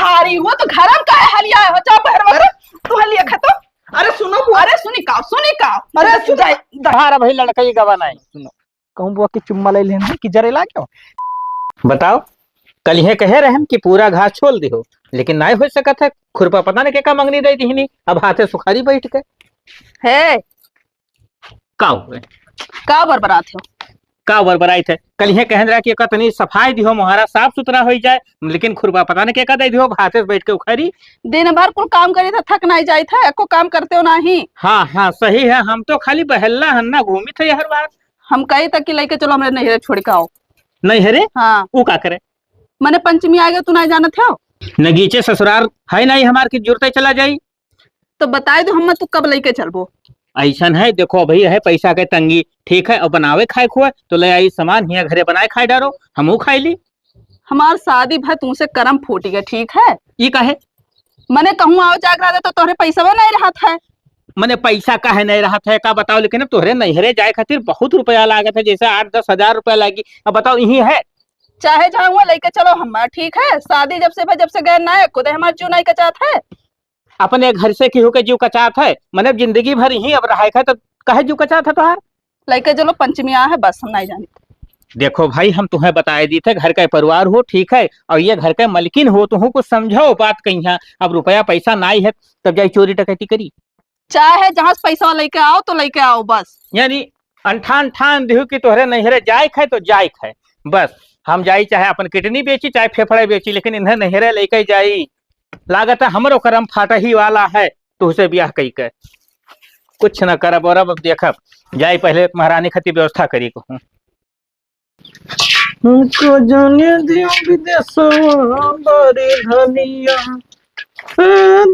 भारी हो तो घरम का हलिया हो चा पहरवा तू हलिया खतो। अरे सुनो अरे सुनी का अरे सुनो तुम्हारा भाई लड़का ही गवाना है। सुनो कहूँ बुआ की चुम्मा ले लेना कि जरेला क्यों बताओ, कल ये कहे रहन कि पूरा घास छोड़ दियो, लेकिन नहीं हो सकत है। खुरपा पता नहीं क्या मंगनी दे दी अब हाथे सुखारी बैठ के है का हुए का बरबरात हो का बरबराई थे। कल ये कह रहा कि कतनी सफाई दियो, मोहरा साफ सुथरा हो जाए, लेकिन खुरपा पता नहीं क्या दे दियो हाथे से बैठ के उखारी। दिन भर कुल काम करे था थक नहीं जाई था एको काम करते हो नहीं। हाँ हाँ सही है, हम तो खाली बहल्ला हन्ना घूमी थे हर बार। हम कही तक कि लेके चलो हमरे नहरे छोड़ के आओ। नहीं हरे हाँ वो का करे मैंने पंचमी आ गया तू नहीं जानत हो नगीचे ससुराल है नहीं हमार की जुड़ते चला जाई तो बताए दो हम तू कब लेके चलबो। ऐसा है देखो भाई है पैसा के तंगी ठीक है, और बनावे खाए खुआ तो ले आई सामान हिया घरे बनाए खाए डारो हमू खाई ली। हमार शादी भर तुमसे करम फूट गया ठीक है। ये काहे मैंने कहूँ आओ जागरा दे तो तोहरे पैसा में नहीं रहा था। मने पैसा काहे नहीं रहा था का बताओ, लेकिन तोहरे नैहरे जाए खातिर बहुत रुपया लागत है, जैसे 8-10 हजार रुपया लागी। अब बताओ यही है चाहे जहाँ हुआ लेके चलो हमारा ठीक है। शादी जब से गए ना खुद हमारे जीव नहीं कचात है। अपने घर से केहू के जीव कचात है, मने जिंदगी भर यही अब रहा है तो कहे जीव कचात है तोहार। लेके चलो पंचमी आ है बस हम नहीं जाने। देखो भाई हम तुम्हें बताए दी थे घर का परिवार हो ठीक है, और ये घर का मलकिन हो तुम कुछ समझो बात कहीं। अब रुपया पैसा नहीं है तब जाई चोरी डकैती करी। चाहे जहाँ से पैसा लेके आओ तो लेके आओ बस। यानी अंठान ठान दिहु कि तोहरे नैहरे जाए खाए तो जाए खाए बस। हम जाई चाहे अपन किडनी बेची चाहे फेफड़े बेची, लेकिन इन्हें नहरे लेके जाई। लागत है हमरो करम फाटा ही वाला है तो उसे ब्याह कई के कुछ न करब। और अब देखब जाई पहले महारानी खती व्यवस्था करी कहूँ। हमको जाने दियो विदेशवा बड़ी धनिया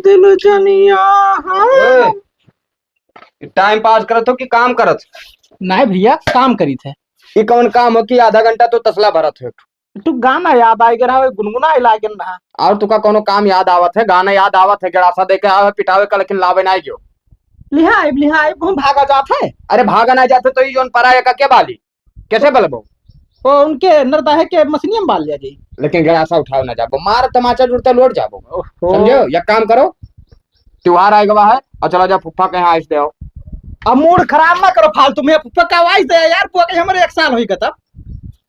दिल जनिया। हाँ टाइम पास करत हो कि काम करत? नहीं भैया काम करी थे। ये कौन काम हो कि आधा घंटा तो तसला भरत हो? तू गाना याद आई गया गुनगुना लागे रहा और तुका कोनो काम याद आवत है? गाना याद आवत है? गड़ासा देके आवे पिटावे का, लेकिन लावे नहीं गयो। लिहाई हम भागा जाते है। अरे भागा ना जाते तो ये जोन पराया का क्या बाली कैसे बलबो? वो उनके अंदर है के मछलियां बाल लिया जी, लेकिन गड़ासा उठाओ ना जाबो, मार तमाचा जुड़ते लौट जाबो। समझो? या काम करो, त्योहार आए गवा है और चला जा फुफ्फा के यहाँ आइस दे आओ। अब मूड खराब ना करो फालतू में। फुफ्फा का आवाज दे यार, पुआ के हमारे 1 साल होई गया।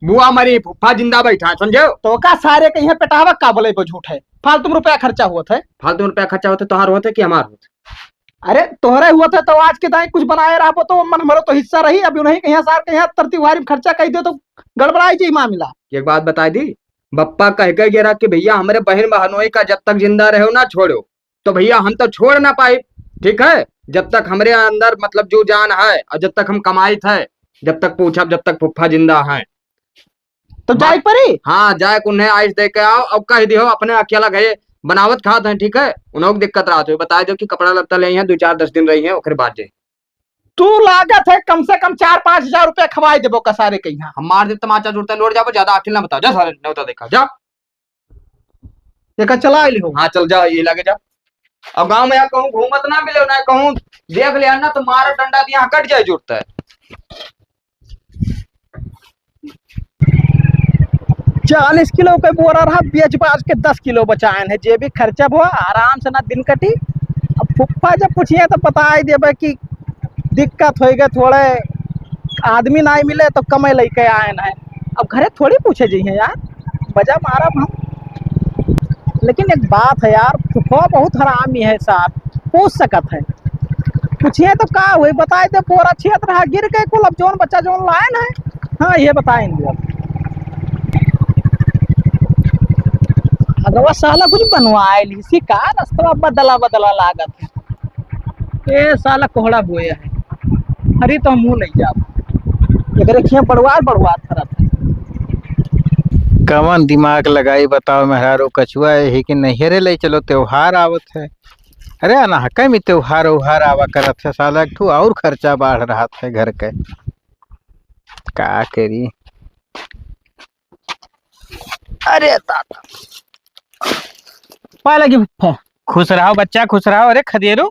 बुआ मरी फुफ्फा जिंदा बैठा है समझो? तो का सारे कहीं पेटावा का बोले झूठ है। फालतू में रुपया खर्चा हुआ था। फालतू रुपया खर्चा होते तोहार होते कि हमार होते? अरे तोहरे हुआ था तो आज के दाएं कुछ बनाए रहा तो मन हमारा तो हिस्सा रही। अभी नहीं कहीं सार कहीं तरतीवारी खर्चा कही दो तो गड़बड़ाई जी मामला। एक बात बता दी, बप्पा कह के गिरा कि भैया हमारे बहन बहनोई का जब तक जिंदा रहो ना छोड़ो, तो भैया हम तो छोड़ ना पाए ठीक है। जब तक हमारे अंदर मतलब जो जान है और जब तक हम कमाई थे, जब तक पूछा जब तक फुफ्फा जिंदा है तो जाए परी। हाँ जाए उन्हें आइस दे के आओ। अब कह दियो अपने अकेला गए बनावत खात है ठीक है। उन्होंने दिक्कत रहा तो बता दो कि कपड़ा लत्ता ले हैं 2-4-10 दिन रही है ओखरे बाद जे तू लागत है कम से कम 4-5 हजार रुपया खवाई देबो का सारे कहीं। हम मार दे तमाचा जुड़ते लौट जाओ। ज्यादा अखिल ना बताओ जा सारे नौता देखा जा देखा चला आई हो। हाँ चल जा ये लगे जा। अब गाँव में यहाँ कहूँ घूमत ना मिले ना कहूँ देख लिया ना तो मार डंडा दिया कट जाए जुड़ता है। 40 किलो का बोरा रहा बेच बाज के 10 किलो बचाए है। जे भी खर्चा हुआ आराम से ना दिन कटी। अब फुफ्फा जब पूछिए तो बता ही देवे कि दिक्कत हो गए थोड़े आदमी नहीं मिले तो कमे लेके आए है। अब घरे थोड़ी पूछे जी है यार बजा मारा हम। लेकिन एक बात है यार फुफ्फा बहुत हरामी है साहब, पूछ सकत है पूछिए तो का हुई बताए दे। बोरा क्षेत्र रहा गिर के कुल अब जोन बच्चा जोन लाए है। हाँ ये बताएंगे अगवा साला कुछ बनवाए ली का रास्ता बदला बदला लागत है। ये साला कोहड़ा बोया है। अरे तो मुंह नहीं जाओ एक बड़वार फरत है। कवन दिमाग लगाई बताओ मेहरारो कछुआ है कि नैहरे ले चलो त्योहार आवत है। अरे अनाहका में त्योहार उहार आवा करत है साला एक ठू और खर्चा बढ़ रहा है घर के का करी। अरे दादा पाए लगी फुफ्फा। खुश रहो बच्चा खुश रहो। अरे खदेरो।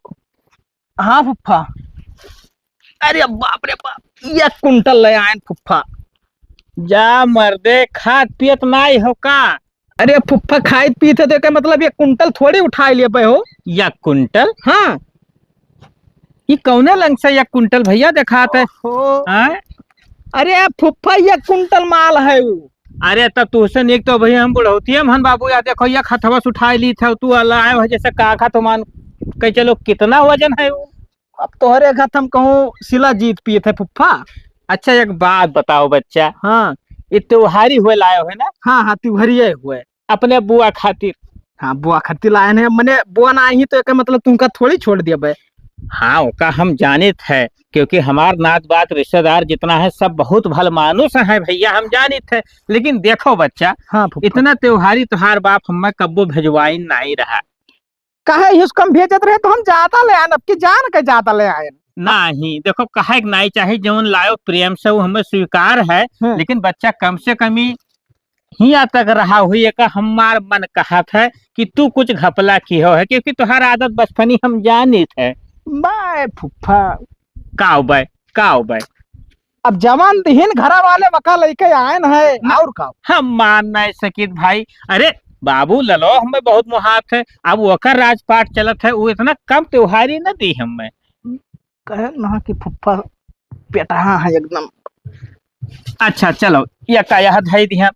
हाँ फुफ्फा। अरे बाप रे बाप 1 कुंटल ले आए फुफ्फा। जा मर्दे खात पियत नाई हो का? अरे फुफ्फा खाए पीते तो क्या मतलब ये कुंटल थोड़ी उठा लिए पे हो। या कुंटल? हाँ ये कौने लंग से या कुंटल भैया दिखाते हो। हैं? अरे फुफ्फा ये कुंटल माल है वो। अरे तब तुहसे एक तो भैया हम बुढ़ौती हम बाबू या देखो या खतवा से उठा ली था तू अल्लाह है जैसे का तो मान कह चलो कितना वजन है वो। अब तोहरे घर हम कहूँ सिला जीत पिए थे फुफ्फा। अच्छा एक बात बताओ बच्चा, हाँ ये त्योहारी हुए लाए हो है ना हाँ हाँ त्योहरिये हुए। अपने बुआ खातिर? हाँ बुआ खत्ती लाए हैं मने बुआ ना आई तो एक मतलब तुमका थोड़ी छोड़ दिया बे। हाँ ओका हम जानित है क्योंकि हमार नात बात रिश्तेदार जितना है सब बहुत भल मानुस है भैया, हम जानित है। लेकिन देखो बच्चा, हाँ फुफ्फा इतना त्योहारी त्योहार बाप हमें कब्बो भेजवाई नहीं रहा। कहे उसको हम भेजत रहे तो हम ज्यादा ले आए अब की जान के ज्यादा ले आए। नहीं देखो कहे नहीं चाहिए जौन लायो प्रेम से वो हमें स्वीकार है, लेकिन बच्चा कम से कम हिया तक रहा हुई का हमार मन कहा था कि तू कुछ घपला की हो है क्योंकि तुहार आदत बचपनी हम जानित है। बाय फुफ्फा काओ बाय अब जवान दिहिन घर वाले वका लेके आए है और का हम मान नहीं सकित भाई। अरे बाबू ललो हमें बहुत मुहात है, अब वकर राजपाट चलत है वो इतना कम त्योहारी न दी हमें। कहे ना कि फुफ्फा बेटा है एकदम। अच्छा चलो यह धई दिया।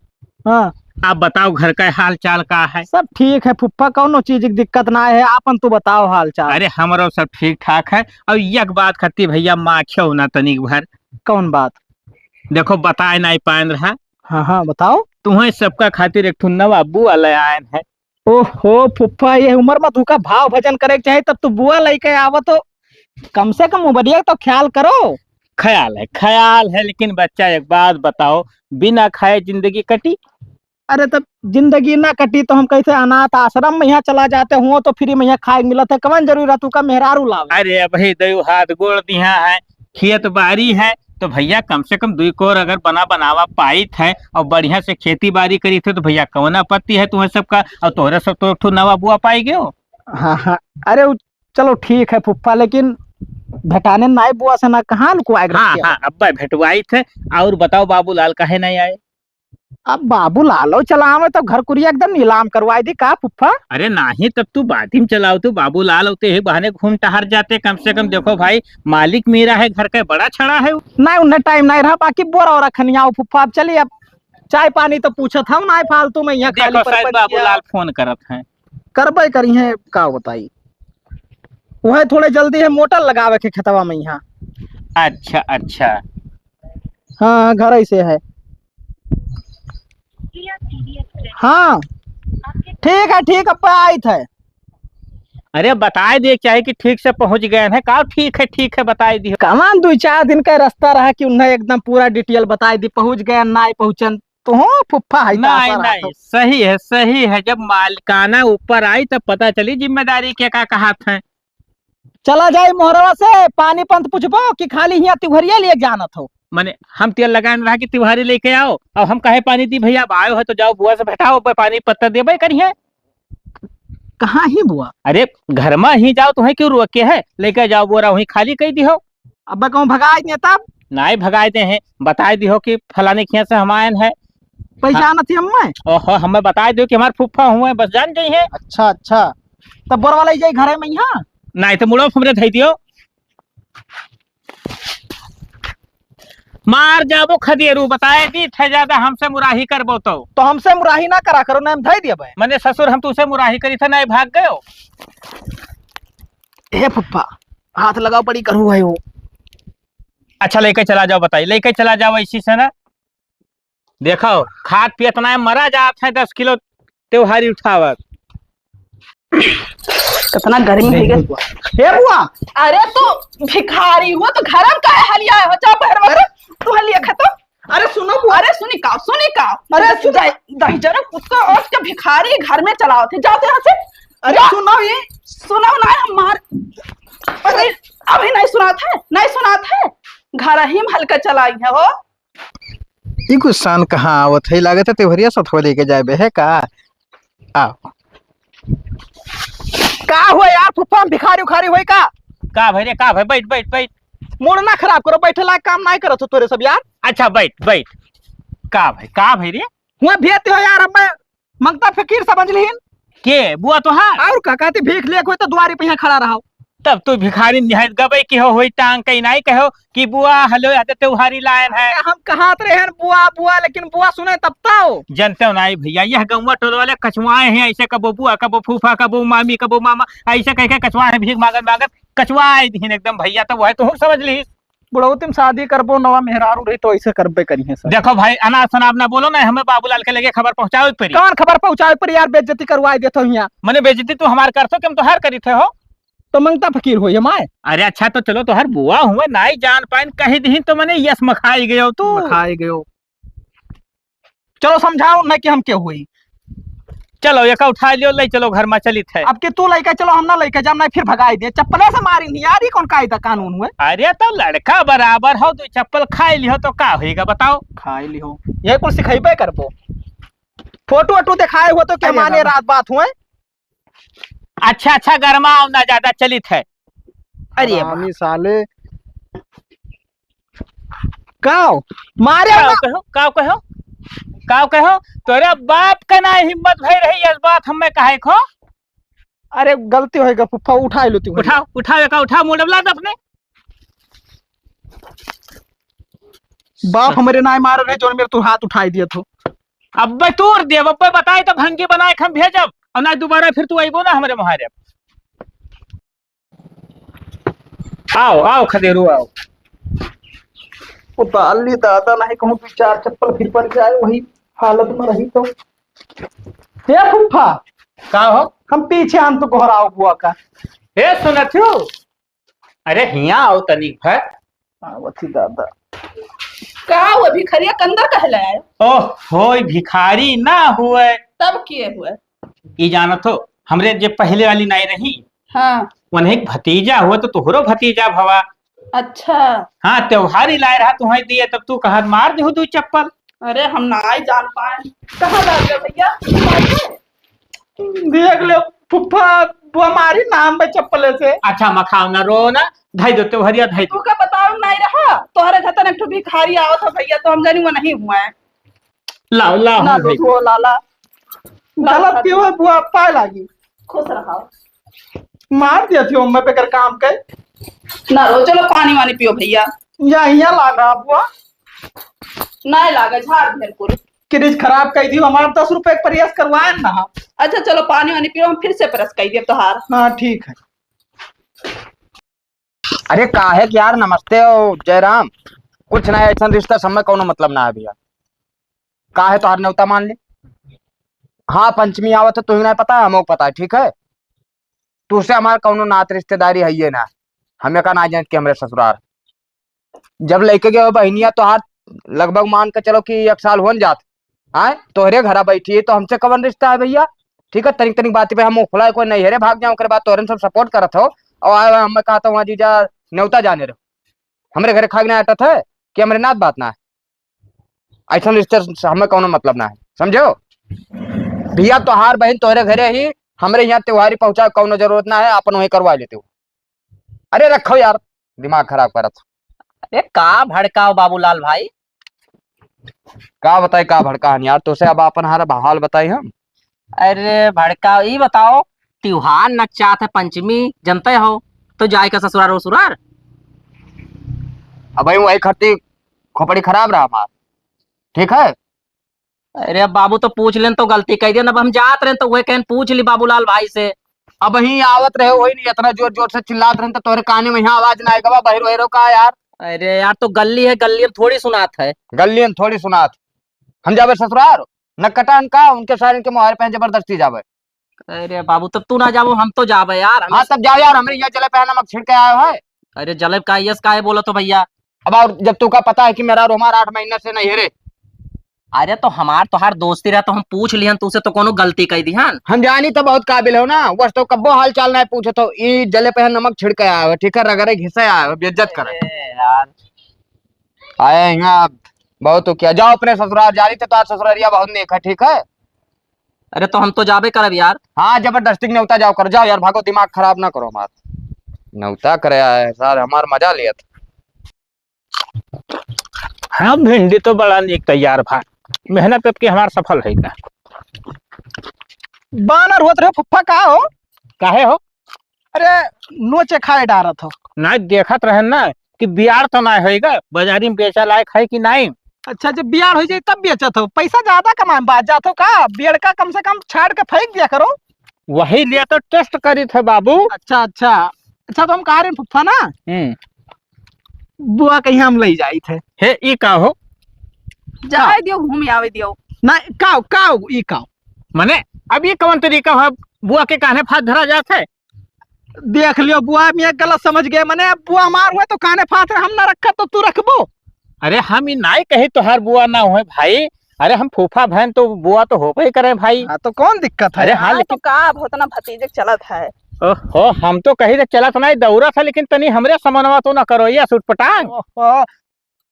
हाँ आप बताओ घर का हाल चाल का है? सब ठीक है फुफ्फा कौनो चीज की दिक्कत ना है आपन तू बताओ हाल चाल। अरे हमारो सब ठीक ठाक है। और एक बात खती भैया माखियो ना तनिक भर। कौन बात? देखो बताए नहीं पान रहा। हाँ हाँ बताओ। तुम्हें सबका खातिर एक नवा बुआ ले आए है। ओहो फुफ्फा ये उम्र में तू का भाव भजन करे के चाहे तब तू बुआ लेके आव तो कम से कम उमरिया तो ख्याल करो। ख्याल है लेकिन बच्चा एक बात बताओ, बिना खाए जिंदगी कटी? अरे तब जिंदगी ना कटी तो हम कैसे अनाथ आश्रम में यहाँ चला जाते हुआ तो फ्री में यहाँ खाए मिला था कवन जरूरत तू का मेहरारू लावे। अरे भाई दयु हाथ गोड़ दिया है, खेत बाड़ी है तो भैया कम से कम 2 कोर अगर बनावा पाई है और बढ़िया से खेती बाड़ी करी थे तो भैया कौन आपत्ति है तुम्हें सबका। और तोहरा सब तो नवा बुआ पाई गयो। हाँ हाँ अरे चलो ठीक है फुफ्फा लेकिन भेटाने नाई बुआ से ना कहाँ लुकवाए। हाँ अब्बा भेटवाई थे। और बताओ बाबू लाल काहे नहीं आए? अब बाबू लालो चलावे तो घर कुरिया एकदम नीलाम करवाई दी का फुफ्फा। अरे नहीं तब तू बातिम चलाओ तो बाबू लाल होते है बहाने घूम टहर जाते कम से कम। देखो भाई मालिक मेरा है घर का बड़ा छड़ा है। नहीं उन्हें टाइम नहीं रहा बाकी बोरा और रखनिया फुफ्फा। अब चलिए अब चाय पानी तो पूछा था ना फालतू में यहाँ देखो शायद बाबू लाल फोन करत है। करबे करी है का बताई वह थोड़े जल्दी है मोटर लगावे के खेतवा में यहाँ। अच्छा हाँ घर ऐसे है। हाँ ठीक अब आई थे। अरे बताए दे चाहे कि ठीक से पहुंच गए हैं का? ठीक है बताए दी। कमान 2-4 दिन का रास्ता रहा कि उन्हें एकदम पूरा डिटेल बताई दी। पहुंच गए ना पहुंचन तो हो फुफ्फा है। नहीं सही है जब मालिकाना ऊपर आई तब पता चली जिम्मेदारी के का कहा था। चला जाए मोहरवा से पानी पंत पूछबो कि खाली यहाँ त्योहरिया लिए जाना था। माने हम तेल लगाने रहा कि त्योहारी लेके आओ और हम कहे पानी दी भैया आयो है तो जाओ बुआ से बैठाओ पानी पत्ता देबे करिए। कहाँ ही बुआ? अरे घर में ही जाओ तो क्यों रोके है लेके जाओ बोरा वहीं खाली कही दी हो। अब कहूँ भगाए दिए तब नहीं भगाए दे हैं बताए दी हो कि फलाने खेत से हम आए हैं पहचान थी हमें। ओहो हमें बताए दो कि हमारे फुफ्फा हुए बस जान जाइए है। अच्छा तब बोरा वाला जाए घरे में यहाँ नहीं तो मुड़ो हमरे धई दियो मार जाबो खदेरू बताए दी थे ज्यादा हमसे मुराही करबो तो हमसे मुराही ना करा करो ना हम धई दिया भाई। मैंने ससुर हम तुझसे मुराही करी थे नहीं भाग गयो। हे फुफ्फा हाथ लगाओ बड़ी करू है वो। अच्छा लेके चला जाओ बताइए लेके चला जाओ इसी से ना। देखो खाद पियत ना मरा जात है 10 किलो त्योहारी उठावत। कितना गर्मी है हे बुआ। अरे तू भिखारी हो तो घर में काहे हलिया हो जा बहर तू हलिया खतो। अरे सुनो बुआ। अरे सुनी का अरे दही जरा कुत्ता और के भिखारी घर में चलाओ थे जाते यहाँ से। अरे सुनो ना हमार। अरे अभी नहीं सुना था घर ही में हल्का चलाई है हो। ये कुछ सान कहाँ आवत है लागत है त्योहरिया सब लेके जाए है का। आओ का हुआ यार फुफ्फा भिखारी उखारी हुई का भाई रे का भाई बैठ मूड ना खराब करो बैठे लायक काम नहीं करो तोरे सब यार। अच्छा बैठ का भाई रे हुआ भेजते हो यार अब मैं मंगता फकीर समझ लीन। के बुआ तोहार? और का कहती भीख ले कोई तो द्वारी पे यहाँ खड़ा रहा। तब तू भिखारी निहायत गबई की हो होई टांग कहीं नहीं कहो कि बुआ हलो आते त्योहारी लायन है। हम कहाँ रहे हैं बुआ बुआ, लेकिन बुआ सुने तब तो जनते हो नहीं भैया, यह गौवा टोल वाले कछुआए हैं ऐसे, कबो बुआ कबो फूफा कबो मामी कबो मामा ऐसे कह के कछुआए हैं, भीख मांगत मांगत कछुआए दिन एकदम भैया। तो वह तो समझ ली बुढ़ऊ तुम शादी करबो नवा मेहरारू रही तो ऐसे करबे करिए सर। देखो भाई अनाप शनाप ना बोलो ना, हमें बाबूलाल के लगे खबर पहुंचाओ परी। कौन खबर पहुंचाए पर यार, बेइज्जती करवाए देते यहाँ। मैंने बेइज्जती तू हमार करतो कि हम तो हर करी थे हो। तो मंगता फकीर हो ये माए। अरे अच्छा तो चलो तो हर बुआ हुए नाई जान पाइन कही दी तो मैंने यस मखाई गयो तू खाए गयो। चलो समझाओ ना कि हम क्या हुई। चलो एक उठा लियो ले चलो घर में चली थे। अब के तू लइका चलो हम ना लइका जब ना फिर भगाई दे, चप्पले से मारी नहीं यार, ये कौन कायदा कानून हुए। अरे तो लड़का बराबर हो, तू चप्पल खाई लियो तो का होएगा बताओ। खाई लियो ये कुछ सिखाइबे करबो। फोटो वोटो दिखाए हो तो क्या माने रात बात हुए। अच्छा अच्छा गरमाओ ना ज्यादा चली थे। अरे मामी साले काओ मारे काओ कहो तोरे बाप का ना हिम्मत भई रही इस बात हमें कहे खो। अरे गलती होएगा फुफ्फा, उठा लो तू। उठाओ उठाओ का उठाओ मुंह डबला दे अपने। बाप हमारे नाय मार रहे जो मेरे तू हाथ उठाई दिया तो। अब तूर दे अब बताए तो भंगी बनाए हम भेजब और ना दोबारा फिर तू आइबो ना हमारे मुहारे। आओ आओ खदेरू आओ। उतार ली दादा, नहीं कहूँ तू चार चप्पल फिर पड़ जाए वही हालत में रही तो। हे फुफ्फा का हो? हम पीछे आन तो घोराओ बुआ का। हे सुनथियो, अरे हिया आओ तनिक भर। आवती दादा का वो भिखरिया कंदा कहलाए। ओह होय भिखारी ना हुए तब किए हुए। ई जानत हो हमरे जे पहले वाली नाई रही, हाँ उन्हें एक भतीजा हुआ तो तुहरो भतीजा भवा। अच्छा। हाँ त्योहारी लाए रहा तुम्हें दिए तब तू कहा मार दे दू चप्पल। अरे हम ना ही जान पाए कहाँ डाल गए भैया। देख लो फुफ्फा बुआ मारी नाम पे चप्पल से। अच्छा मखाओ ना रो ना, धाई दो त्योहारिया धाई तू दो। का बताओ नहीं रहा तोहरे घर एक भिखारी आओ था भैया, तो हम जानी वो नहीं हुआ है। लाओ लाओ ना भाई। लो लाला गलत क्यों है बुआ, पाए लागी खुश रहा। मार दिया थी मैं पे कर काम के ना रो चलो पानी वानी पियो भैया। यहाँ लागा बुआ नहीं लागे झाड़ भेर कुल। क्रिज खराब कर दी हमारा 10 रुपए का प्रयास करवाए ना। अच्छा चलो पानी वानी पियो, हम फिर से परस कही दिए तोहार। हाँ ठीक है। अरे काहे कि यार नमस्ते ओ जयराम, कुछ ना ऐसा रिश्ता समय कोनो मतलब ना है भैया। काहे तो हर न्योता मान ले। हाँ पंचमी आवत है तुम्हें नहीं पता है, हमको पता है ठीक है। तुझसे हमारा कोनो नात रिश्तेदारी है ये ना, हमें का ना जान के हमारे ससुराल जब लेके गए बहनिया तो हाथ लगभग मान के चलो कि 1 साल हो जात आए तोहरे घर बैठी है तो हमसे कवन रिश्ता है भैया। ठीक है तनिक तनिक बात पे हम खुला कोई नहीं हेरे भाग जाऊं कर बात तोहरे सब सपोर्ट करत हो और आए हमें कहा था वहाँ जीजा न्योता जाने रहो हमारे घर खाने आटा था कि हमारे नात बात ना है। ऐसा रिश्ते हमें कोनो मतलब ना है समझो भैया। तोहार बहन तोहरे घरे ही हमारे यहाँ त्योहारी पहुंचा कोनो जरूरत ना है, अपन वही करवा लेते हो। अरे रखो यार दिमाग खराब करत। अरे का भड़काओ बाबूलाल भाई। का बताए का भड़का यार तो से अब अपन हाल हाल बताई हम। अरे भड़काओ ये बताओ, त्योहार नचात है पंचमी जनते हो तो जाए का ससुराल ससुराल। अब भाई वही खट्टी खोपड़ी खराब रहा हमार ठीक है। अरे बाबू तो पूछ लें तो गलती कह दिया, अब हम जात रहे तो वही कहन पूछ ली बाबूलाल भाई से। अब ही आवत रहे वही नहीं इतना जोर जोर से चिल्लात रहे तो तोरे काने में यहाँ आवाज ना आएगा बहिर वहिरो का यार। अरे यार तो गली है, गली में थोड़ी सुनात है। गली में थोड़ी सुनात हम जावे ससुराल न कटान का उनके सारे के मुहारे पे जबरदस्ती जावे। अरे बाबू तब तू ना जाओ हम तो जावे यार। हाँ तब जाओ यार हमारे यहाँ चले पे नमक छिड़के आयो है। अरे जलेब का यस का है बोलो तो भैया। अब और जब तू का पता है कि मेरा रोमार 8 महीने से नहीं हेरे। अरे तो हमार तो हर दोस्ती रहा तो हम पूछ लियन तुझसे तो कोनो गलती कह दी। हाँ हम जानी तो बहुत काबिल हो ना, बस तो कब्बो हाल चाल नहीं पूछे तो ई जले पे नमक छिड़के आया है ठीक है, रगड़े घिसे आया है बेइज्जत करे यार। आए यहाँ बहुत तो क्या जाओ अपने ससुराल जारी थे तो आज ससुरारिया बहुत नेक है ठीक है। अरे तो हम तो जाबे करब यार। हाँ जबरदस्ती न्योता जाओ कर जाओ यार, भागो दिमाग खराब ना करो हमार। न्योता करे है सर हमार मजा लिया था। हाँ भिंडी तो बड़ा निक तैयार भा, मेहनत की हमार सफल है का। बानर होत रहे फुफ्फा का हो? काहे हो? अरे नोचे खाए डारत हो। ना देखत रहन ना कि बियार तो ना होएगा, बाजारी में बेचा लायक है कि नहीं। अच्छा जब बियार हो जाए तब बेचत हो, पैसा ज्यादा कमाए बात जात हो का? बेड़ का कम से कम छाड़ के फेंक दिया करो। वही लिए तो टेस्ट करी थे बाबू। अच्छा अच्छा अच्छा, तो हम कहा रहे फुफ्फा ना बुआ कहीं हम ले जाई थे। हे ई का हो? जाए दियो घूम आवे दियो। ना काओ काओ ई काओ मने अब ये कौन तरीका है बुआ के कहने फात धरा जात है? देख लियो बुआ मैं गलत समझ गए, मने बुआ मार हुए तो काने फात हम ना रखा तो तू रखबो। अरे हम ही नाई कहे तोहार बुआ ना हो भाई। अरे हम फूफा बहन तो बुआ तो हो ही करे भाई। हाँ तो कौन दिक्कत है? अरे हाँ हाँ तो लेकिन का बहुत ना भतीजे चलत है। ओहो हम तो कही थे चला तो नहीं दौरा था, लेकिन तनी हमरे समनवा तो ना करो ये सुटपटांग। ओहो,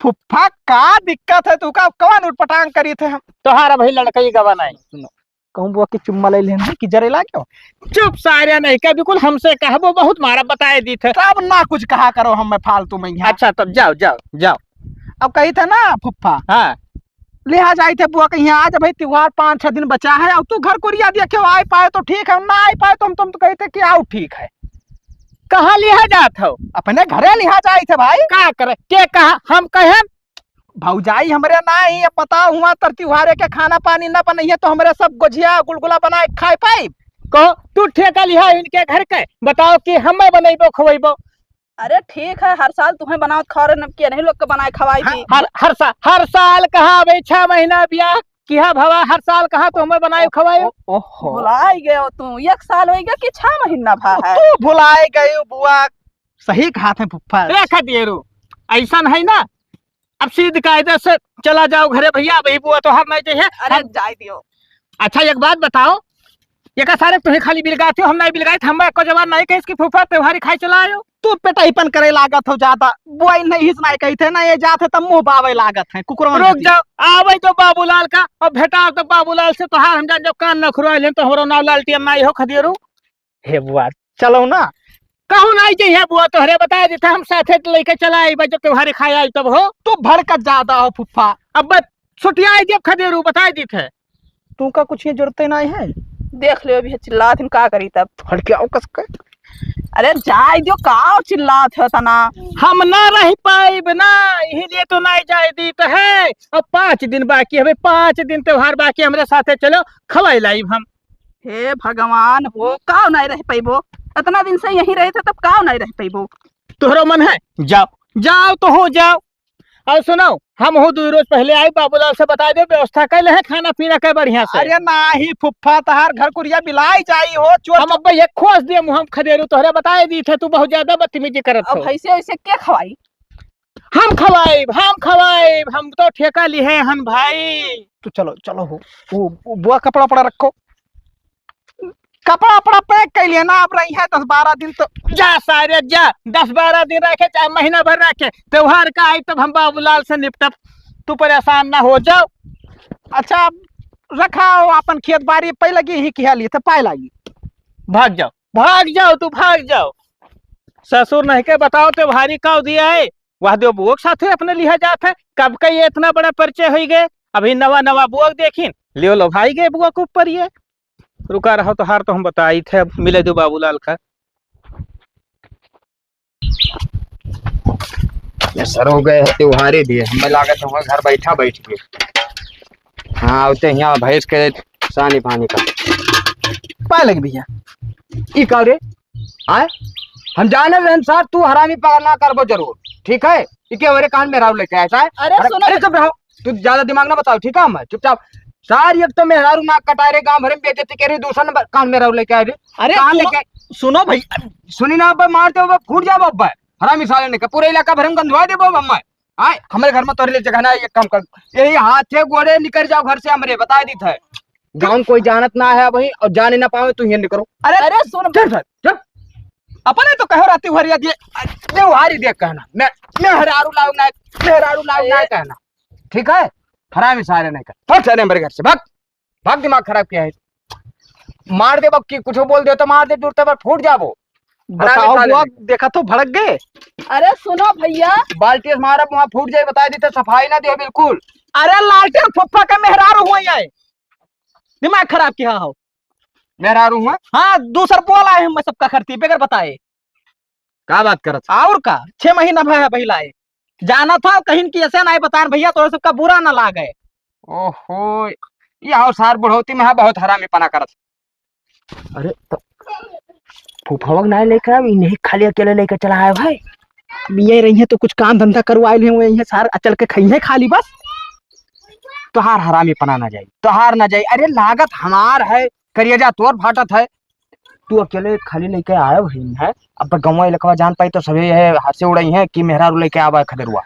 फुफ्फा का दिक्कत है? तू का कौन उठपटांग करी थे हम? तोहारा भाई लड़का ही गवा नहीं। कहूँ बुआ की चुम्मा ले लेना कि जरेला क्यों? चुप सारे नहीं क्या बिल्कुल हमसे कहबो बहुत मारा बताए दी थे। तब ना कुछ कहा करो हम फालतू में यहाँ। अच्छा तब जाओ जाओ जाओ। अब कही थे ना फुफ्फा हाँ लिहाज आई थे बुआ के यहाँ आज भाई त्योहार 5-6 दिन बचा है, अब तू घर को रिया दिया क्यों? आए पाए तो ठीक है, ना आए पाए तो हम तुम तो कहते कि आओ ठीक है। कहाँ लिहा जात हो? अपने घरे लिहाज आई थे भाई। का करे के कहा हम कहे भौजाई हमरे ना ही पता हुआ तर त्योहारे के खाना पानी न बनइए तो हमरे सब गुजिया गुलगुला बनाए खाए पाई। कहो तू ठेका लिहा इनके घर के, बताओ कि हमें बनैबो खवैबो। अरे ठीक है, हर साल तुम्हें बनाओ खौरे न किया नहीं लोग को बनाए खवाई थी। हर साल कहाँ अबे 6 महीना ब्याह किया भवा, हर साल कहाँ तो हमें बनाए खवाए। ओहो भुलाई गए हो तुम, 1 साल हो गया कि 6 महीना भा है। तू भुलाए गए हो बुआ, सही कहा थे फुफ्फा। रेखा दिए रू ऐसा है ना, अब सीध कायदे से चला जाओ घरे भैया, भाई बुआ तो हर नहीं चाहिए। अरे जाए दियो। अच्छा एक बात बताओ, ये का सारे तुम्हें खाली बिलगाते हो, हम नहीं बिलगाए, हम को जवान नहीं कहे इसकी फूफा त्योहारी खाई चला आयो। तू पेटाईपन करे लागत हो ज्यादा, बुआई नहीं हिस नहीं कही थे ना, ये जाते तब मुंह बावे लागत है कुकुर। रुक जाओ, आवे तो बाबूलाल का और भेटा तो बाबूलाल से, तो हाँ हम जान जब कान न खुरवाइले तो हमरो नाव लालटियन नहीं हो खदियरू। हे बुआ चलो ना। कहूँ नहीं चाहिए बुआ तोहरे बताए देते, हम साथे लेके चला आई जब त्योहारी खाए आई तब हो। तू भड़कत ज्यादा हो फुफ्फा। अब छुट्टियां जब खदेरू बताए दी थे। तू का कुछ ये जरूरत नहीं है। देख लो अभी चिल्ला थी का करी तब। फड़के आओ कस के। अरे जाए दियो का चिल्ला थे तना। हम ना रह पाइब ना, इसीलिए तो नहीं जाए दी तो है। अब 5 दिन बाकी है, 5 दिन त्योहार बाकी, हमरे साथे चलो खवाई लाइब हम। हे भगवान हो, का नहीं रह पैबो? इतना दिन से यहीं रहे थे तब का नहीं रह पैबो? तोहरो मन है जाओ जाओ तो हो जाओ। और सुनो हम हो 2 रोज पहले आई, बाबूलाल से बता दो व्यवस्था कैले है खाना पीना के बढ़िया से। अरे नाही फुफ्फा तहार घर कुरिया बिलाई जाई हो चोर। हम अब ये खोज दिए मुँह हम खदेरू तोहरे बताए दी थे, तू बहुत ज्यादा बदतमीजी करत अब हो। ऐसे ऐसे क्या खवाई? हम खवाइब, हम तो ठेका लिए हन भाई। तू चलो चलो हो वो बुआ कपड़ा पड़ा रखो, कपड़ा अपना पैक कर लिया ना। अब रही है 10-12 दिन तो जा सारे जा, 10-12 दिन रखे चाहे महीना भर रखे, त्योहार का आई तब हम बाबूलाल से निपटब, तू परेशान ना हो जाओ। अच्छा रखा हो अपन खेत बाड़ी पे लगी ही किया लिए थे पाए लगी। भाग जाओ तू भाग जाओ। ससुर नहीं के बताओ त्योहारी का दिया है, वह दो बुआ के साथे अपने लिहा जात है। कब का ये इतना बड़ा परिचय हो गए, अभी नवा बुआ देखिन लियो लो भाई गए बुआ के ऊपर। ये रुका रहो तो हार तो हम बताई थे, अब मिले दो बाबूलाल का। सर हो गए त्योहारे दिए, हमें लागत है घर बैठ के। हाँ होते यहाँ भैंस के सानी पानी का पाए लगी भैया। ई का रे आए हम जाने रहन साहब, तू हरामी पार ना करबो जरूर, ठीक है? इके हमारे कान में राव लेके ऐसा है। अरे सुनो, अरे चुप रहो, तू ज्यादा दिमाग ना बताओ, ठीक है? मैं चुपचाप सार एक तो मेहरारू नाक कटा रहे गांव भरे में बेइज्जती कह रही, दूसरा नंबर कान में राव लेके आ रही। अरे कान लेके सुनो भाई, सुनी ना अब मारते हो फूट जाओ अब हरामी साले ने पूरा इलाका भरे में गंधवा दे अम्मा। आए हमारे घर में तोहरे लिए जगह ना, एक काम कर यही हाथे गोड़े निकल जाओ घर से, हमरे बता दी था। गाँव कोई जानत ना है भाई, और जाने ना पावे तू ये निकलो। अरे सुन, चल अपने तो कहो राती भरिया दिए त्योहारी देख कहना, मैं मेहरारू लाऊ ना कहना, ठीक है? हरामी सारे नहीं कर चले हमारे घर से, भाग दिमाग खराब किया है। मार दे बक्की, कुछ बोल दे तो मार दे, दूर तक फूट जाबो। बताओ बुआ देखा तो भड़क गए। अरे सुनो भैया, बाल्टी से मारा वहां फूट जाए, बता दी तो सफाई ना दे बिल्कुल। अरे लालटेन फुफ्फा का मेहरारू हुआ है। दिमाग खराब किया हो। मेरा रू हुआ हाँ दूसर बोल आए हम सबका खर्ची बेगर बताए क्या बात करत और का 6 महीना भय है लाए जाना था कहीं की ऐसे ना बता भैया तो सबका बुरा ना लागे। ओहो ये आओ सार बुढ़ौती में बहुत हरामी पना करत। अरे तो फूफावक ना लेकर अब इन्हें खाली अकेले लेकर चला है भाई। ये रही है तो कुछ काम धंधा करवाए हैं सार चल के खाई खाली बस। तोहार हरामी पना ना जाए तोहार ना जाए। अरे लागत हमार है करियजा तोर फाटत है तू अकेले खाली लेके आया वही है। अब गाँव इलाका जान पाई तो सभी है हंसे उड़ई है कि मेहरा लेके आवा खदेरुआ।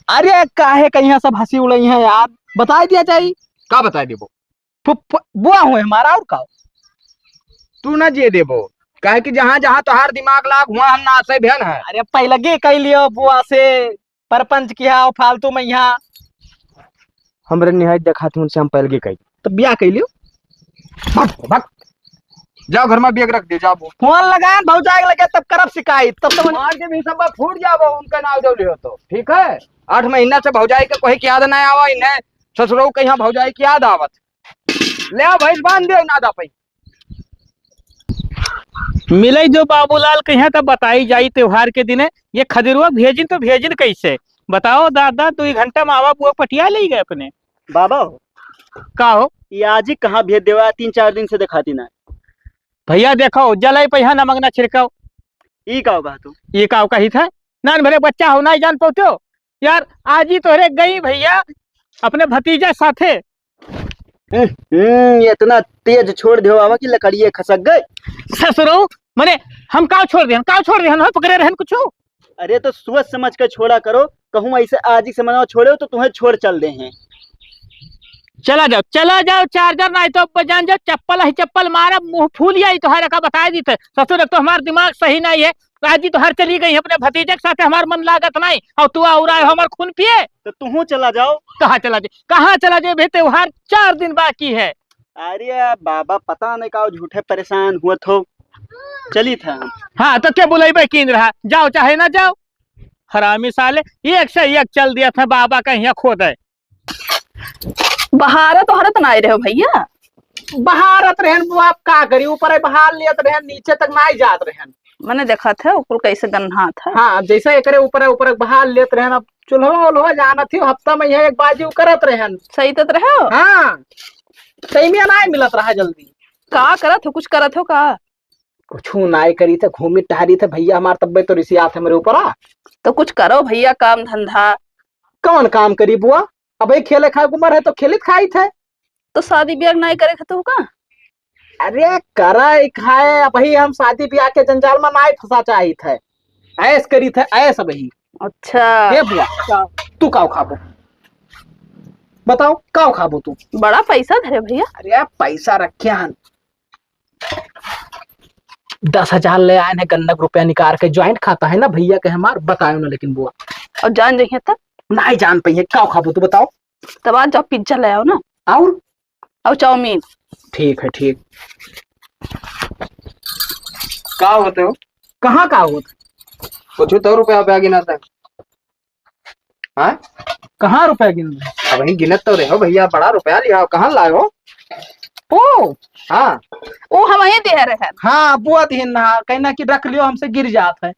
अरे काहे कहीं सब हंसी उड़ई है यार बता दिया चाहिए। का बता देबो बुआ हुए हमारा और का तू ना जे देबो काहे कि जहाँ जहाँ तोहार दिमाग लाग हुआ हम ना से भेन है। अरे पहले गे कह लियो बुआ से परपंच किया फालतू में यहाँ हमरे निहायत देखाती उनसे हम पहले कही तो ब्याह कह लियो। भग जाओ घर में बैग रख दे जाओ। फोन लगा भौजाए लगे तब करब शिकायत तब तो मार के भी सब फूट जाओ उनका नाम जो लियो तो ठीक है। 8 महीना से भौजाई के कोई याद ना आवा इन्हें ससुरो के यहाँ भौजाई की याद आवत ले आओ भैंस बांध दे ना दा पाई। मिले जो बाबूलाल के यहाँ तब बताई जाई त्योहार के दिने ये खदेरुआ भेजिन तो भेजिन कैसे बताओ दादा 2 घंटा में आवा बुआ पटिया ले गए अपने बाबा का हो ये आज ही कहाँ भेज देवा 3-4 दिन से दिखाती ना भैया देखो जलाई पहिया नमक ना छिड़काओ ई का होगा तू ये का कही था नान भरे बच्चा हो ना जान पाते हो यार आज ही तोहरे गई भैया अपने भतीजा साथे। इतना तेज छोड़ दो बाबा की लकड़िए खसक गए ससुरो मने हम का छोड़ देहन पकड़े रहन कुछ। अरे तो सोच समझ कर छोड़ा करो कहूँ ऐसे आज ही समझ छोड़े तो तुम्हें छोड़ चल दे हैं। चला जाओ चार्जर ना तो बजान जाओ चप्पल ही चप्पल मारा मुंह फूल जाई तोहरा का बता दी थे ससुर तो हमार दिमाग सही नहीं है आज जी तो हर चली गई अपने भतीजे के साथ हमार मन लागत नहीं और तू और हमार खून पिए तो तू चला जाओ। कहाँ चला जाए भाई त्योहार 4 दिन बाकी है। अरे बाबा पता नहीं का झूठे परेशान हुआ तो चली था। हाँ तो क्या बुलाई कीन रहा जाओ चाहे ना जाओ हरामी साले एक से एक चल दिया था बाबा का यहाँ खो दे बहारत औरत ना रहे हो भैया बहारत रहन बुआ आप का करी ऊपर बहार लियत रहन नीचे तक ना जात रहन मैंने देखा था ऊपर कैसे गन्हा था। हाँ जैसे एकरे ऊपर बहार लेत रहन अब चूल्हा जाना थी हफ्ता में यह एक बाजी करत रहन सही तो रहे हो। हाँ सही में ना मिलत रहा जल्दी का करत हो कुछ करत हो का कुछ नाई करी थे घूमी टहरी थे भैया हमारे तब्बे तो रिसी आते मेरे ऊपर तो कुछ करो भैया काम धंधा। कौन काम करी बुआ अब खेले खाए उम्र है तो खेलित खाई थे तो शादी ब्याह नहीं करे थे तो का अरे करा खाए अब ही हम शादी ब्याह के जंजाल में ना फंसा चाहिए थे ऐस करी थे ऐस अभी। अच्छा ये बुआ तू काव खाबो बताओ काव खाबो तू बड़ा पैसा धरे भैया। अरे पैसा रखे 10,000 ले आए हैं गन्नक रुपया निकाल के ज्वाइंट खाता है ना भैया के हमार बतायो ना लेकिन बुआ और जान जाइए तब नहीं जान पाई है काव खाबो तू बताओ तब आज जाओ पिज्जा ले आओ ना और चाउमीन। ठीक है ठीक का होते हो कहाँ का होता कुछ तो रुपया पे गिना था। हाँ कहाँ रुपया गिन अब ही गिनत तो रहे हो भैया बड़ा रुपया लिया कहाँ लाए हो। ओ हाँ वो हम वहीं दे रहे हैं। हाँ बुआ दिन कहना कि रख लियो हमसे गिर जात है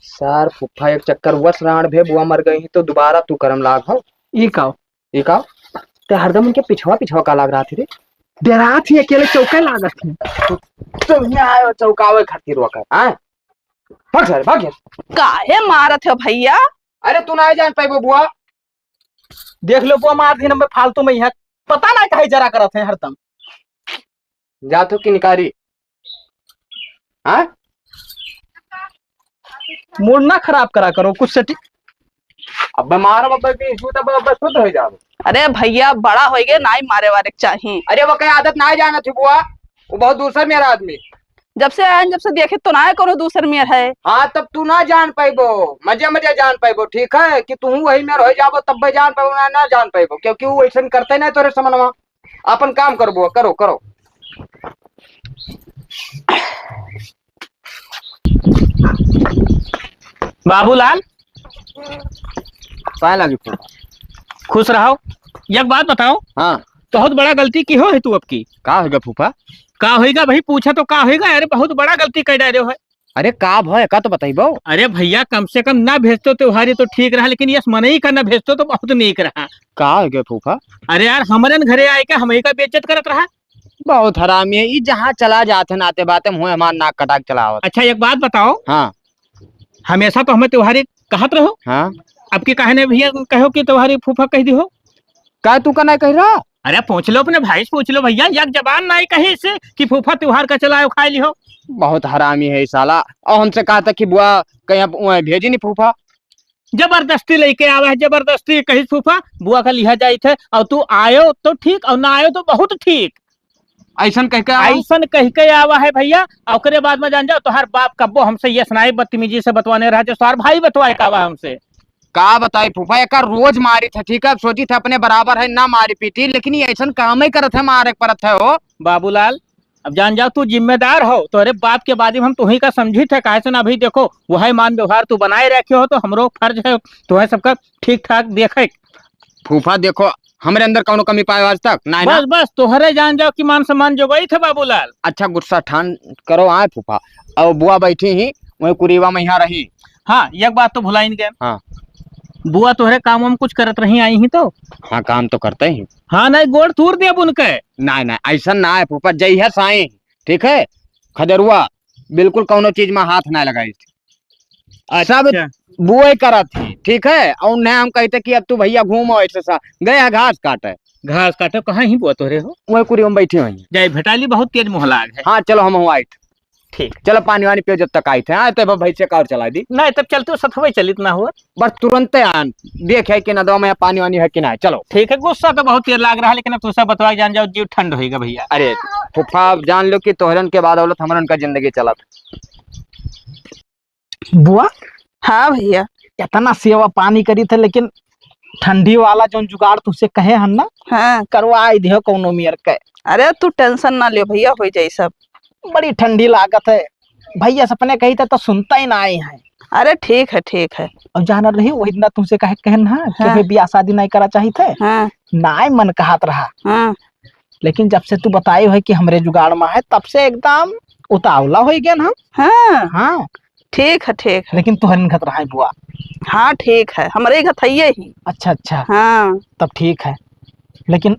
सर फुफा एक चक्कर हुआ श्रावण भे बुआ मर गई तो दोबारा तू करम लाग हो ये का तो हरदम उनके पिछवा का लाग रहा थी रे डेरा थी अकेले चौके लागत थी तुम यहाँ आए चौकावे खातिर रोका हाँ भाग सर भाग काहे मारत हो भैया। अरे तू ना जान पाई बुआ देख लो बुआ मार दिन में फालतू में यहाँ पता ना कहे जरा करत है हरदम जातो की निकारी हाँ मूड ना खराब करा करो कुछ से अब बीमार शुद्ध हो जाओ। अरे भैया बड़ा हो गए ना ही मारे वाले चाहिए। अरे वो कहीं आदत ना जाना थी बुआ वो बहुत दूसर मेरा आदमी जब से आए जब से देखे तो ना करो दूसर में है। हाँ तब तू ना जान पाइबो मजे जान पाइबो ठीक है कि तू वही में रह जाबो तब जान पाइबो ना जान पाइबो क्योंकि वो ऐसा करते नहीं तोरे समनवा अपन काम करबो करो बाबूलाल पाए लगी खुश रहो एक बात बताओ हाँ बहुत बड़ा गलती की हो है तू अब की। का होगा फूफा? का होएगा भाई, पूछा तो का होएगा। अरे बहुत बड़ा गलती कर डाले हो है। अरे का भय का तो बताइबो। अरे भैया कम से कम ना भेजतो त्योहारी तो ठीक रहा, लेकिन यस मनई का ना भेजतो तो बहुत नीक रहा। का होगा फूफा? अरे यार हमरन घरे आए के हमें का बेइज्जत करत रहा। बहुत हरामी है, ई जहाँ चला जाते नाते बाते मुँह हमार नाक कटाक चलावत। अच्छा एक बात बताओ, हाँ हमेशा तो हमें त्योहारी कहत रहो, हाँ। अब की कहने भैया कहो कि त्योहारी फूफा कह दी हो। का तू का नहीं कह रहा? अरे पूछ लो अपने भाई से, पूछ लो भैया, एक जबान नहीं कही इससे कि फूफा त्योहार का चलाओ खा ली हो। बहुत हरामी है ई साला। और हमसे कहा था कि बुआ कहीं भेजी नहीं फूफा। जबरदस्ती लेके आवा है, जबरदस्ती कही फूफा बुआ का लिहा जाई थे, और तू आयो तो ठीक और ना आयो तो बहुत ठीक। ऐसा कह के आया? ऐसा कह के आवा है भैया। और ओकरे बाद में जान जाओ तोहार बाप कब्बो हमसे ये सुनाई बदतमीजी से बतवाने रहा, जो तोहार भाई बतवाए का आवा हमसे। का बताई फूफा, एक रोज मारी था, ठीक है सोची था अपने बराबर है ना मारी पीटी, लेकिन ये ऐसा काम ही करत है, मारे परत है हो। बाबूलाल अब जान जाओ तू जिम्मेदार हो, तो अरे बाप के बाद हम तुम्ही का समझी थे, काहे से ना अभी देखो वह मान व्यवहार तू बनाए रखे हो, तो हमरो फर्ज है तुम्हें सबका ठीक ठाक देखे। फूफा देखो हमारे अंदर कौनो कमी पाए आज तक ना बस बस तोहरे जान जाओ कि मान सम्मान जो गई थे बाबूलाल। अच्छा गुस्सा ठान करो आए फूफा। और बुआ बैठी ही वही कुरीवा में यहाँ रही। हाँ एक बात तो भुलाई नहीं गए। हाँ बुआ तोहरे काम वाम कुछ करत रही आई ही तो। हाँ काम तो करते ही। हाँ नहीं गोड़ तूर दे अब उनके। ना ना ऐसा ना है फूफा, जई है साई ठीक है, खदरुआ बिल्कुल कौनो चीज में हाथ ना लगाई थी। सब बुआ करा थी ठीक है। और न हम कहते कि अब तू भैया घूमो ऐसे सा गया घास काटे। घास काटे कहाँ ही बुआ तोहरे हो। वही कुरीवा में बैठी हुई। जय भेटाली बहुत तेज मोहलाग है। हाँ चलो हम हुआ ठीक चलो पानी वानी पियो जब तक आई थे। हाँ तो भाई से कार चला दी नहीं तब चलते सतवे चलित ना हुआ। बस तुरंत आन देख है कि ना दवा में पानी वानी है कि ना। चलो ठीक है, गुस्सा तो बहुत तेज लाग रहा है, लेकिन अब तुझसे बतवा जान जाओ जीव ठंड होएगा भैया। अरे फूफा जान लो कि तोहरन के बाद औलत हमरन का जिंदगी चला बुआ हाँ भैया। इतना सेवा पानी करी थे, लेकिन ठंडी वाला जो जुगाड़ तुझसे कहे हम ना हाँ करवा दियो कौनो मियर के। अरे तू टेंशन ना ले भैया, हो जाई सब। बड़ी ठंडी लागत है भैया, सपने कही था तो सुनता ही ना आए हैं। अरे ठीक है ठीक है। और जाना रही वही दिन तुमसे कहे कहन हाँ कि हाँ। भाई ब्याह शादी नहीं करा चाहिए थे। हाँ ना मन कहत रहा, हाँ लेकिन जब से तू बताई है कि हमरे जुगाड़ में है, तब से एकदम उतावला हो गया हम। हाँ हाँ ठीक है ठीक है। लेकिन तुहरन खत रहा है बुआ। हाँ ठीक है, हमारे घर थैये ही। अच्छा अच्छा हाँ तब ठीक है, लेकिन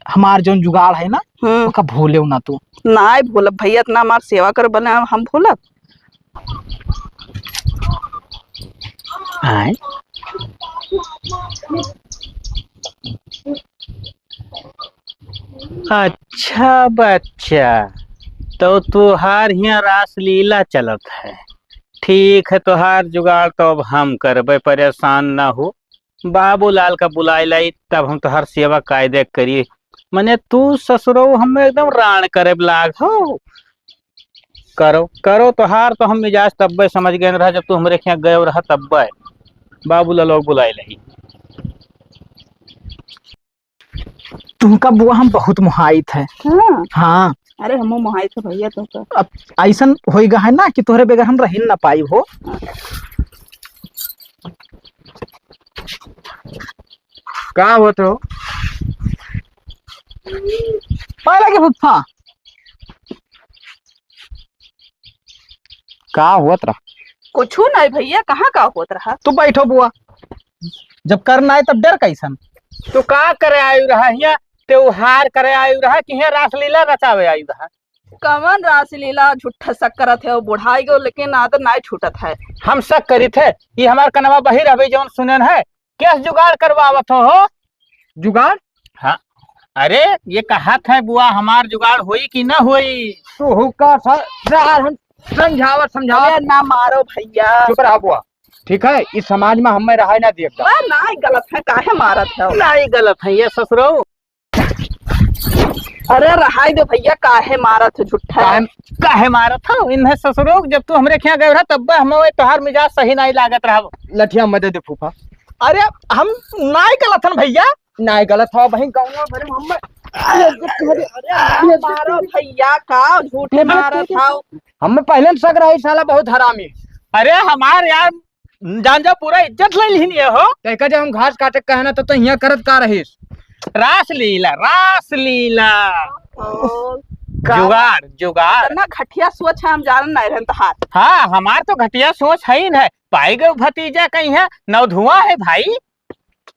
हमार जो जुगाड़ है ना उसका भूले ना तू। ना भूलब भैया, इतना हमार सेवा कर बने हम भूलब। आए अच्छा बच्चा, तो तुहार यहाँ रास लीला चलत है। ठीक है, तुहार जुगाड़ तो अब हम करबे, परेशान ना हो। बाबूलाल का बुलाई लाई तब हम तुहार सेवा कायदे करी। मने तू ससुरो हम एकदम राण करे लाग हो। करो करो तुहार तो हम मिजाज तब्बे समझ गए रहा, जब तू हमरे यहाँ गए रहा तब्बे बाबूलाल लोग बुलाई लाई। तुमका बुआ हम बहुत मुहाइत है। हाँ हाँ अरे हम मोहाई थे भैया तो अब ऐसा होएगा है ना कि तोहरे बगैर हम रह ना पाई हो। का हो तो लगे फुफा का हुआ कुछ नहीं भैया, कहाँ का होत रहा। तू बैठो बुआ, जब करना है तब डर कैसन। तू का करे आयु रहा हिया, त्योहार करे आयु रहा कि हिया रासलीला रचावे आयु रहा। कमन रासलीला झूठा शक करत है, बुढ़ाई गो लेकिन आदत नहीं छूटत है। हम शक करी थे ये हमार कनवा बहिर अभी जौन सुनन है कैस जुगाड़ करवावत हो। जुगाड़? हाँ अरे ये कहा था बुआ हमार जुगाड़ होई कि ना होई। तू का समझावत अरे ना मारो भैया। चुप रहा बुआ, ठीक है इस समाज में हमें रहा ना देखता। ना गलत है, काहे मारत है। नहीं गलत है ये ससुरो। अरे रहाई दे भैया, काहे मारत है झूठा। काहे मारत हो इन्हें ससुरो, जब तू हमरे यहाँ गए रहा तब हमें तोहार मिजाज सही नहीं लागत रहा। लठिया मदद दे फूफा। अरे हम नहीं गलत हन भैया। नहीं गलत हो बहन गाँव भरे हम। मारो भैया का झूठे मारत हो। हमें पहले शक रहा साला बहुत हरामी। अरे हमार यार जान जा पूरा इज्जत ले ली हो। जब हम घास काटे कहना तो यहाँ करत का रहीस। रास लीला रास लीला ओ, जुगाड़ जुगाड़। ना घटिया सोच है, हम जान नहीं रहन हाथ। हाँ हमार तो घटिया सोच है ही न। पाई गए भतीजा कहीं है नौ धुआं है भाई।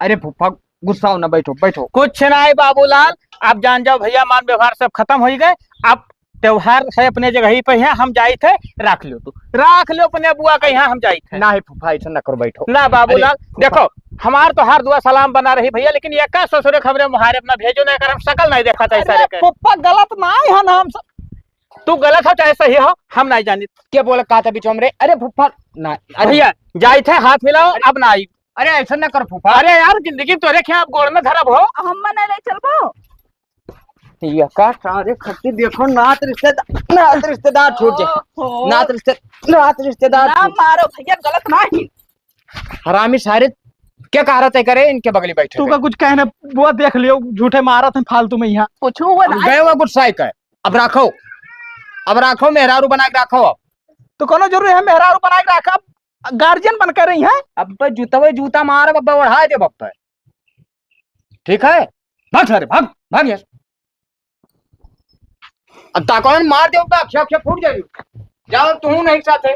अरे फूफा गुस्सा हो ना, बैठो बैठो। कुछ नहीं बाबूलाल, आप जान जाओ भैया, मान व्यवहार सब खत्म हो गए। अब त्योहार है अपने जगह ही पे है, हम जाई थे, राख लो तू, राख लो अपने बुआ के यहाँ हम जाई थे। ना है फूफा, ऐसा ना करो, बैठो ना बाबूलाल अरे, देखो, हमार तो हर दुआ सलाम बना रही भैया, लेकिन ये का ससुरे खबरें मुहारे अपना भेजो नहीं कर, हम शकल नहीं देखा था ऐसा अरे लेके। पप्पा गलत ना है ना, हम तू गलत हो चाहे सही हो, हम नहीं जानी। क्या बोला कहा था बीच में? अरे फूफा ना, अरे भैया जाई थे, हाथ मिलाओ, अब ना आई। अरे ऐसा ना कर फूफा। अरे यार जिंदगी में तोरे क्या आप गोड़ में धरब हो। हम नहीं ले चलबो। ये का सारे खट्टी देखो, नात रिश्तेदार छूट जाए, ओहो, नात रिश्तेदार ना छूट। मारो भैया, गलत नहीं। हरामी सारे क्या कह रहा करे, इनके बगली बैठे तू का कुछ कहने बुआ देख लियो, झूठे मारा थे फालतू में यहाँ। कुछ हुआ हम नहीं। गए हुआ गुस्सा का। अब राखो मेहरारू बना के राखो। अब तो कोनो जरूरी है मेहरारू बना के रखा, गार्जियन बन कर रही है। अब जूता मार बब्बा, बढ़ा दे बब्बा, ठीक है? भाग सारे, भाग भाग यार। अब ताकौन मार दे, अक्षय फूट जाएगी। जाओ तू नहीं साथ है।